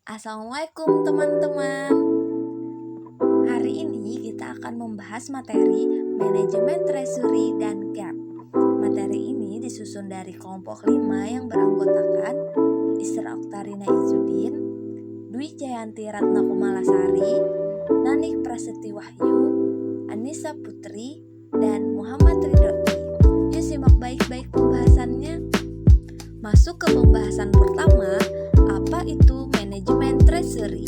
Assalamualaikum teman-teman. Hari ini kita akan membahas materi manajemen treasury dan gap. Materi ini disusun dari kelompok 5 yang beranggotakan Isra Oktarina Izudin, Dwi Jayanti Ratna Kumalasari, Nanik Prasetyi Wahyu, Anissa Putri, dan Muhammad Ridhoti. Yuk simak baik-baik pembahasannya. Masuk ke pembahasan pertama, apa itu manajemen treasury?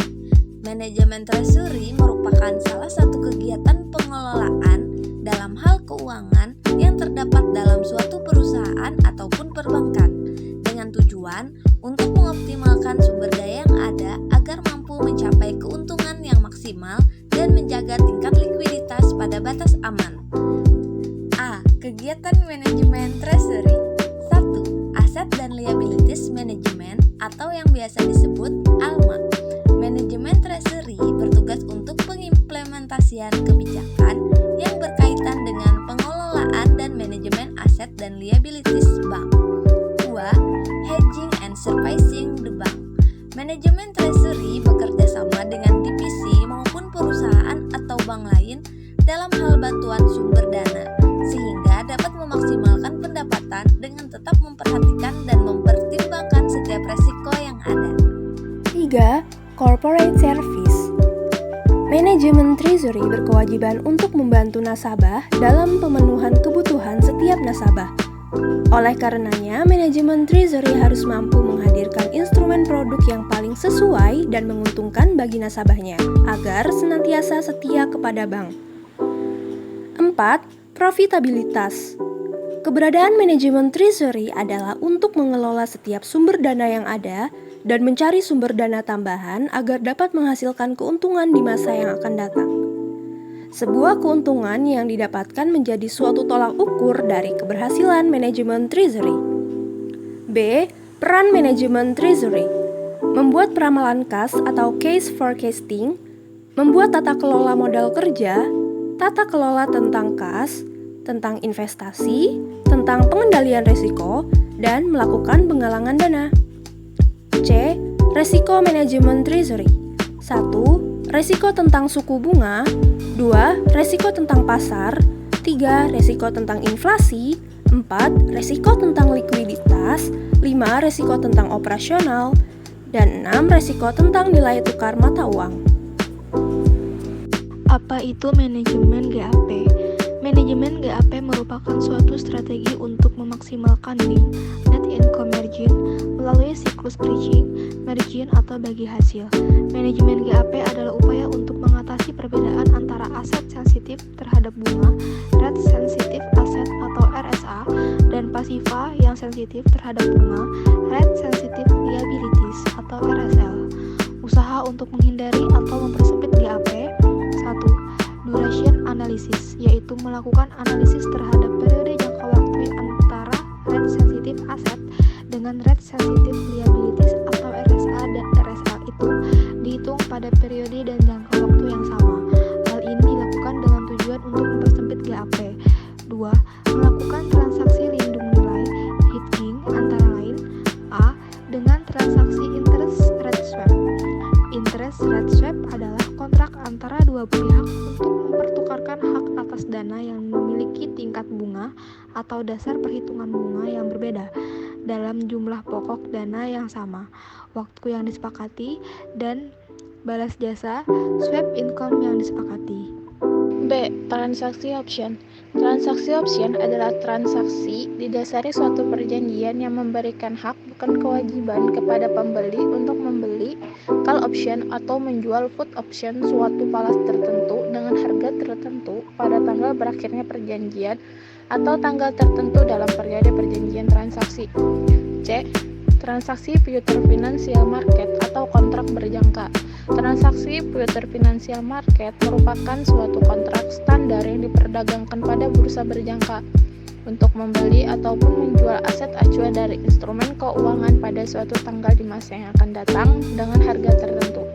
Manajemen treasury merupakan salah satu kegiatan pengelolaan dalam hal keuangan yang terdapat dalam suatu perusahaan ataupun perbankan dengan tujuan untuk mengoptimalkan sumber daya yang ada agar mampu mencapai keuntungan yang maksimal dan menjaga tingkat likuiditas pada batas aman. A. Kegiatan manajemen treasury. 1. Aset dan liabilities management atau yang biasa disebut ALMA. Manajemen treasury bertugas untuk pengimplementasian kebijakan yang berkaitan dengan pengelolaan dan manajemen aset dan liabilities bank. 2. Hedging and servicing the bank. Manajemen treasury bekerja sama dengan divisi maupun perusahaan atau bank lain dalam hal bantuan sumber dana, sehingga dapat memaksimalkan pendapatan dengan tetap memperhatikan dan mempertimbangkan setiap resiko yang ada. 3. Corporate Service. Manajemen treasury berkewajiban untuk membantu nasabah dalam pemenuhan kebutuhan setiap nasabah. Oleh karenanya, manajemen treasury harus mampu menghadirkan instrumen produk yang paling sesuai dan menguntungkan bagi nasabahnya, agar senantiasa setia kepada bank. 4. Profitabilitas. Keberadaan manajemen treasury adalah untuk mengelola setiap sumber dana yang ada dan mencari sumber dana tambahan agar dapat menghasilkan keuntungan di masa yang akan datang. Sebuah keuntungan yang didapatkan menjadi suatu tolak ukur dari keberhasilan manajemen treasury. B. Peran manajemen treasury. Membuat peramalan kas atau case forecasting, membuat tata kelola modal kerja, tata kelola tentang kas, tentang investasi, tentang pengendalian risiko, dan melakukan penggalangan dana. C. Resiko manajemen treasury. 1. Resiko tentang suku bunga. 2. Resiko tentang pasar. 3. Resiko tentang inflasi. 4. Resiko tentang likuiditas. 5. Resiko tentang operasional. Dan 6. Resiko tentang nilai tukar mata uang. Apa itu manajemen GAP? Manajemen GAP merupakan suatu strategi untuk memaksimalkan NIM, net income margin, melalui siklus bridging, margin atau bagi hasil. Manajemen GAP adalah upaya untuk mengatasi perbedaan antara aset sensitif terhadap bunga, rate sensitive asset atau RSA, dan pasiva yang sensitif terhadap bunga, rate sensitive liabilities atau RSL. Usaha untuk menghindari atau mempersempit GAP. 1. Duration analysis, yaitu melakukan analisis terhadap periode jangka waktu antara rate sensitive asset dengan rate sensitive liabilities atau RSA dan RSL itu dihitung pada periode dan jangka waktu yang sama. Hal ini dilakukan dengan tujuan untuk mempersempit GAP. 2. Melakukan transaksi lindung nilai hedging antara lain A. Dengan transaksi interest rate swap. Interest rate swap adalah kontrak antara dua pihak untuk mempertukarkan hak atas dana yang memiliki tingkat bunga atau dasar perhitungan bunga yang berbeda dalam jumlah pokok dana yang sama, waktu yang disepakati, dan balas jasa swap income yang disepakati. B. Transaksi option. Transaksi option adalah transaksi didasari suatu perjanjian yang memberikan hak bukan kewajiban kepada pembeli untuk membeli call option atau menjual put option suatu falas tertentu dengan harga tertentu pada tanggal berakhirnya perjanjian atau tanggal tertentu dalam periode perjanjian transaksi. C. Transaksi future financial market atau kontrak berjangka. Transaksi future financial market merupakan suatu kontrak standar yang diperdagangkan pada bursa berjangka untuk membeli ataupun menjual aset acuan dari instrumen keuangan pada suatu tanggal di masa yang akan datang dengan harga tertentu.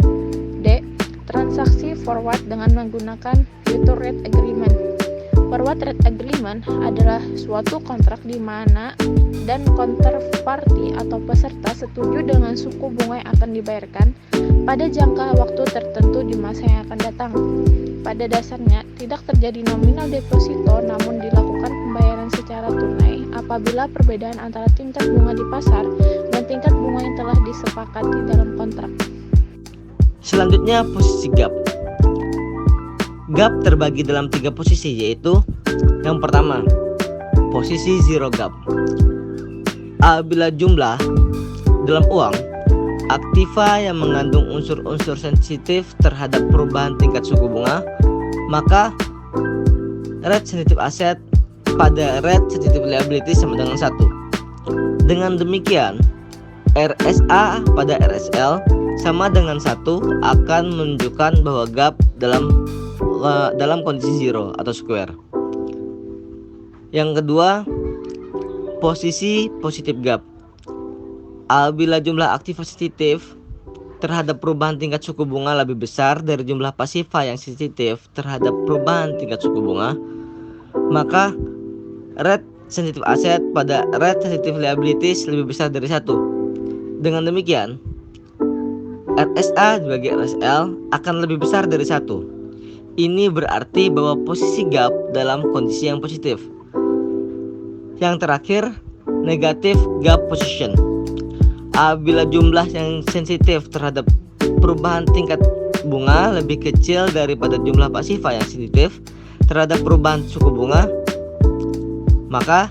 D. Transaksi forward dengan menggunakan future rate agreement. Forward rate agreement adalah suatu kontrak di mana dan counterparty atau peserta setuju dengan suku bunga yang akan dibayarkan pada jangka waktu tertentu di masa yang akan datang. Pada dasarnya, tidak terjadi nominal deposito namun dilakukan pembayaran secara tunai apabila perbedaan antara tingkat bunga di pasar dan tingkat bunga yang telah disepakati dalam kontrak. Selanjutnya, posisi gap. Gap terbagi dalam 3 posisi, yaitu yang pertama, posisi zero gap. Apabila jumlah dalam uang aktiva yang mengandung unsur-unsur sensitif terhadap perubahan tingkat suku bunga, maka rate sensitive asset pada rate sensitive liability sama dengan 1. Dengan demikian, RSA pada RSL sama dengan 1 akan menunjukkan bahwa gap dalam kondisi zero atau square. Yang kedua, posisi positif gap. Apabila jumlah aktiva sensitif terhadap perubahan tingkat suku bunga lebih besar dari jumlah pasifa yang sensitif terhadap perubahan tingkat suku bunga, maka rate sensitive asset pada rate sensitive liabilities lebih besar dari 1. Dengan demikian, RSA dibagi RSL akan lebih besar dari 1. Ini berarti bahwa posisi gap dalam kondisi yang positif. Yang terakhir, negative gap position. Apabila jumlah yang sensitif terhadap perubahan tingkat bunga lebih kecil daripada jumlah pasifa yang sensitif terhadap perubahan suku bunga, maka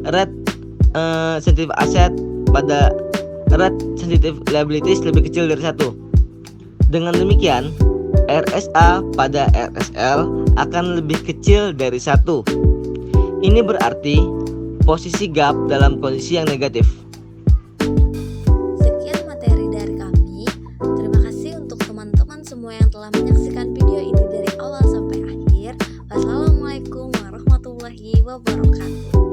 rate sensitive asset pada rate sensitive liabilities lebih kecil dari 1. Dengan demikian, RSA pada RSL akan lebih kecil dari 1. Ini berarti posisi gap dalam kondisi yang negatif. Sekian materi dari kami. Terima kasih untuk teman-teman semua yang telah menyaksikan video ini dari awal sampai akhir. Wassalamualaikum warahmatullahi wabarakatuh.